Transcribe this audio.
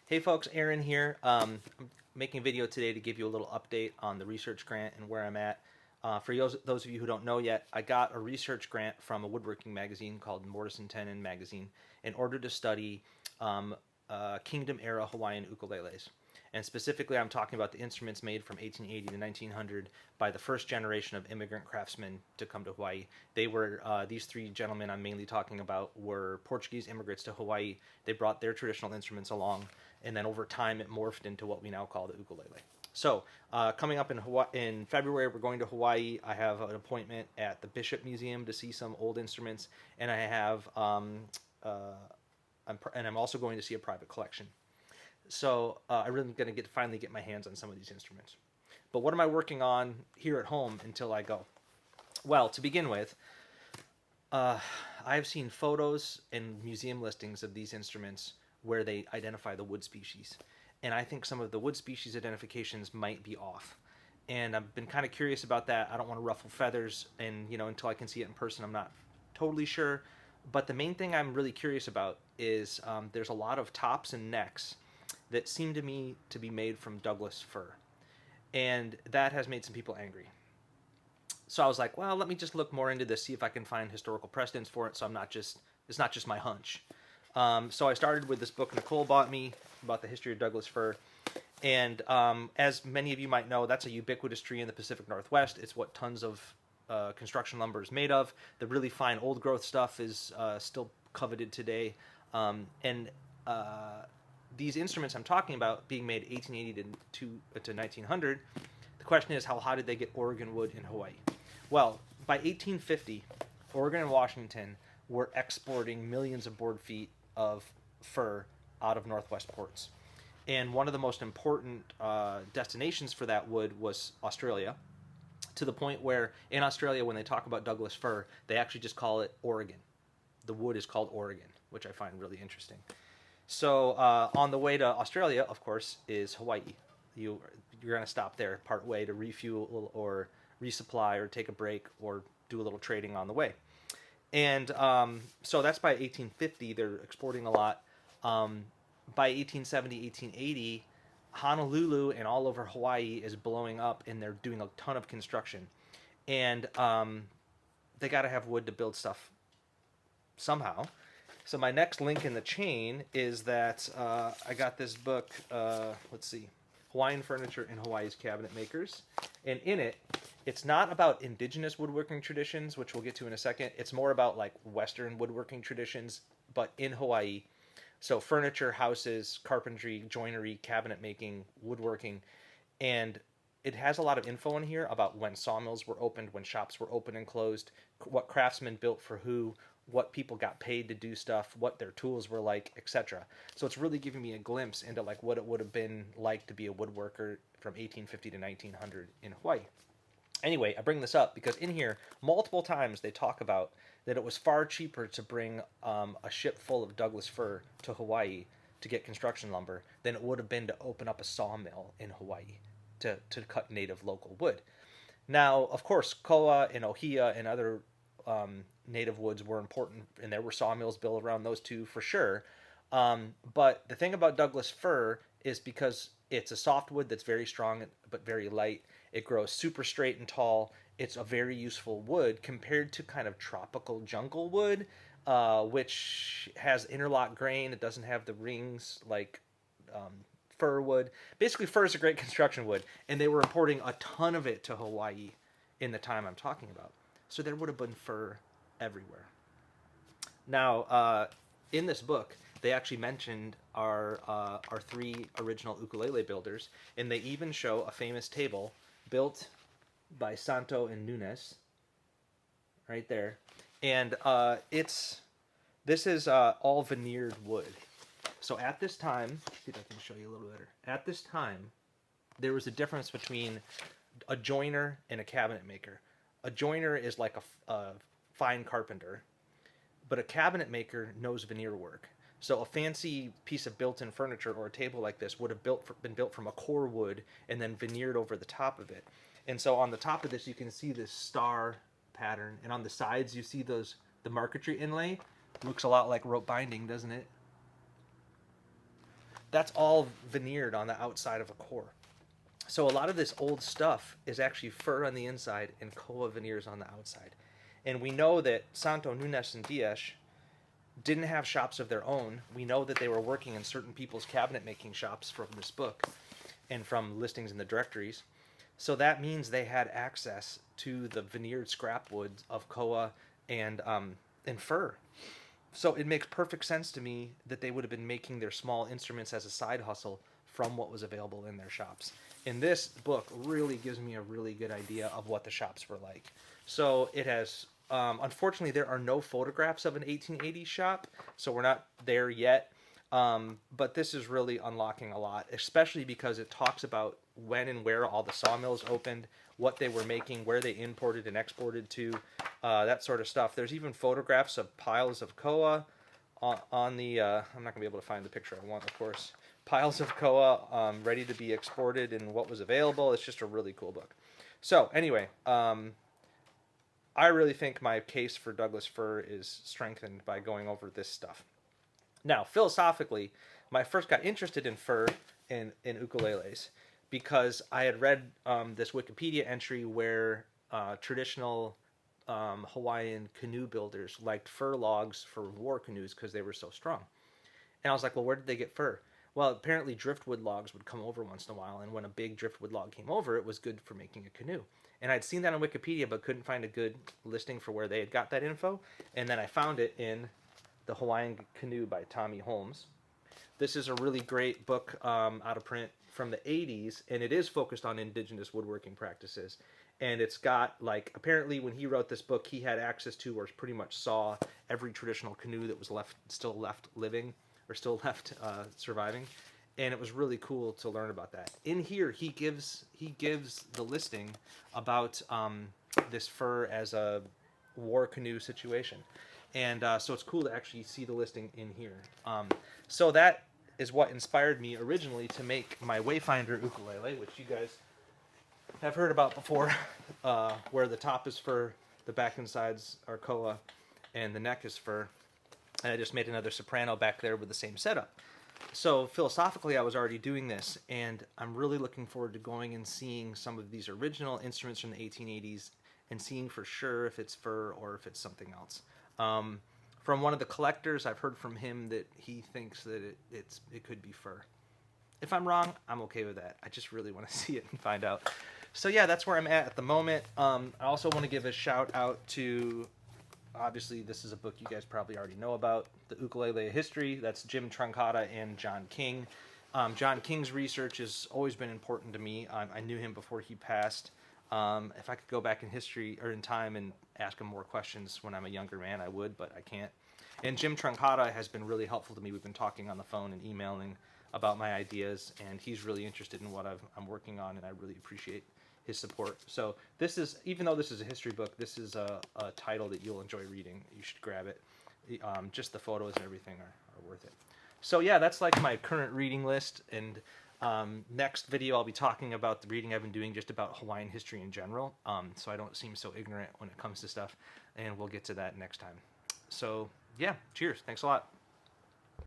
Hey folks, Aaron here. I'm making a video today to give you a little update on the research grant and where I'm at. For those of you who don't know yet, I got a research grant from a woodworking magazine called Mortise and Tenon Magazine in order to study Kingdom era Hawaiian ukuleles. And specifically, I'm talking about the instruments made from 1880 to 1900 by the first generation of immigrant craftsmen to come to Hawaii. They were, these three gentlemen I'm mainly talking about were Portuguese immigrants to Hawaii. They brought their traditional instruments along, and then over time it morphed into what we now call the ukulele. So, coming up in February, we're going to Hawaii. I have an appointment at the Bishop Museum to see some old instruments, and I'm also going to see a private collection. So I really am going to finally get my hands on some of these instruments. But what am I working on here at home until I go? Well, to begin with, I've seen photos and museum listings of these instruments where they identify the wood species. And I think some of the wood species identifications might be off. And I've been kind of curious about that. I don't want to ruffle feathers, and until I can see it in person, I'm not totally sure. But the main thing I'm really curious about is there's a lot of tops and necks that seem to me to be made from Douglas fir. And that has made some people angry. So I was like, well, let me just look more into this, see if I can find historical precedents for it, so it's not just my hunch. So I started with this book Nicole bought me about the history of Douglas fir. And as many of you might know, that's a ubiquitous tree in the Pacific Northwest. It's what tons of construction lumber is made of. The really fine old growth stuff is still coveted today. And these instruments I'm talking about being made 1880 to 1900, the question is, how did they get Oregon wood in Hawaii? Well, by 1850, Oregon and Washington were exporting millions of board feet of fir out of Northwest ports. And one of the most important destinations for that wood was Australia, to the point where in Australia, when they talk about Douglas fir, they actually just call it Oregon. The wood is called Oregon, which I find really interesting. So on the way to Australia, of course, is Hawaii. You're going to stop there part way to refuel or resupply or take a break or do a little trading on the way. And so that's by 1850. They're exporting a lot. By 1870, 1880, Honolulu and all over Hawaii is blowing up, and they're doing a ton of construction. And they got to have wood to build stuff somehow. So my next link in the chain is that I got this book, let's see, Hawaiian Furniture and Hawaii's Cabinet Makers. And in it, it's not about indigenous woodworking traditions, which we'll get to in a second. It's more about like Western woodworking traditions, but in Hawaii. So furniture, houses, carpentry, joinery, cabinet making, woodworking. And it has a lot of info in here about when sawmills were opened, when shops were open and closed, what craftsmen built for who, what people got paid to do stuff, what their tools were like, etc. So it's really giving me a glimpse into like what it would have been like to be a woodworker from 1850 to 1900 in Hawaii. Anyway, I bring this up because in here, multiple times they talk about that it was far cheaper to bring a ship full of Douglas fir to Hawaii to get construction lumber than it would have been to open up a sawmill in Hawaii to cut native local wood. Now, of course, koa and ohia and other native woods were important, and there were sawmills built around those two for sure. But the thing about Douglas fir is because it's a softwood that's very strong but very light. It grows super straight and tall. It's a very useful wood compared to kind of tropical jungle wood, which has interlock grain. It doesn't have the rings like fir wood. Basically, fir is a great construction wood, and they were importing a ton of it to Hawaii in the time I'm talking about. So there would have been fir everywhere. Now, in this book, they actually mentioned our three original ukulele builders, and they even show a famous table built by Santo and Nunes, right there. And this is all veneered wood. So at this time, see if I can show you a little better. At this time, there was a difference between a joiner and a cabinet maker. A joiner is like a fine carpenter, but a cabinet maker knows veneer work. So a fancy piece of built-in furniture or a table like this would have been built from a core wood and then veneered over the top of it. And so on the top of this, you can see this star pattern, and on the sides, you see the marquetry inlay. Looks a lot like rope binding, doesn't it? that's all veneered on the outside of a core. So a lot of this old stuff is actually fur on the inside and koa veneers on the outside. And we know that Santo, Nunes, and Diaz didn't have shops of their own. We know that they were working in certain people's cabinet making shops from this book and from listings in the directories. So that means they had access to the veneered scrap woods of koa and fir. So it makes perfect sense to me that they would have been making their small instruments as a side hustle from what was available in their shops. And this book really gives me a really good idea of what the shops were like. So it has, unfortunately, there are no photographs of an 1880s shop, so we're not there yet. But this is really unlocking a lot, especially because it talks about when and where all the sawmills opened, what they were making, where they imported and exported to, that sort of stuff. There's even photographs of piles of koa on the, I'm not going to be able to find the picture I want, of course. Piles of koa ready to be exported and what was available. It's just a really cool book. So anyway, I really think my case for Douglas Fir is strengthened by going over this stuff. Now, philosophically, when I first got interested in fir and in ukuleles, because I had read this Wikipedia entry where traditional Hawaiian canoe builders liked fir logs for war canoes because they were so strong. And I was like, well, where did they get fir? Well, apparently driftwood logs would come over once in a while, and when a big driftwood log came over, it was good for making a canoe. And I'd seen that on Wikipedia, but couldn't find a good listing for where they had got that info. And then I found it in The Hawaiian Canoe by Tommy Holmes. This is a really great book out of print from the 80s, and it is focused on indigenous woodworking practices. And it's got, like, apparently when he wrote this book, he had access to or pretty much saw every traditional canoe that was still left living, or still left surviving, and it was really cool to learn about that. In here, he gives the listing about this fir as a war canoe situation, and so it's cool to actually see the listing in here. So that is what inspired me originally to make my Wayfinder ukulele, which you guys have heard about before, where the top is fir, the back and sides are koa, and the neck is fir. And I just made another soprano back there with the same setup. So philosophically, I was already doing this, and I'm really looking forward to going and seeing some of these original instruments from the 1880s and seeing for sure if it's fir or if it's something else. From one of the collectors, I've heard from him that he thinks that it could be fir. If I'm wrong, I'm okay with that. I just really want to see it and find out. So yeah, that's where I'm at the moment. I also want to give a shout out to, obviously, this is a book you guys probably already know about, The Ukulele History. That's Jim Truncata and John King. John King's research has always been important to me. I knew him before he passed. If I could go back in history or in time and ask him more questions when I'm a younger man, I would, but I can't. And Jim Truncata has been really helpful to me. We've been talking on the phone and emailing about my ideas, and he's really interested in what I'm working on, and I really appreciate his support. So this is, even though this is a history book, this is a title that you'll enjoy reading. You should grab it. Just the photos and everything are worth it. So yeah, that's like my current reading list, and next video I'll be talking about the reading I've been doing just about Hawaiian history in general, so I don't seem so ignorant when it comes to stuff, and we'll get to that next time. So yeah, cheers. Thanks a lot.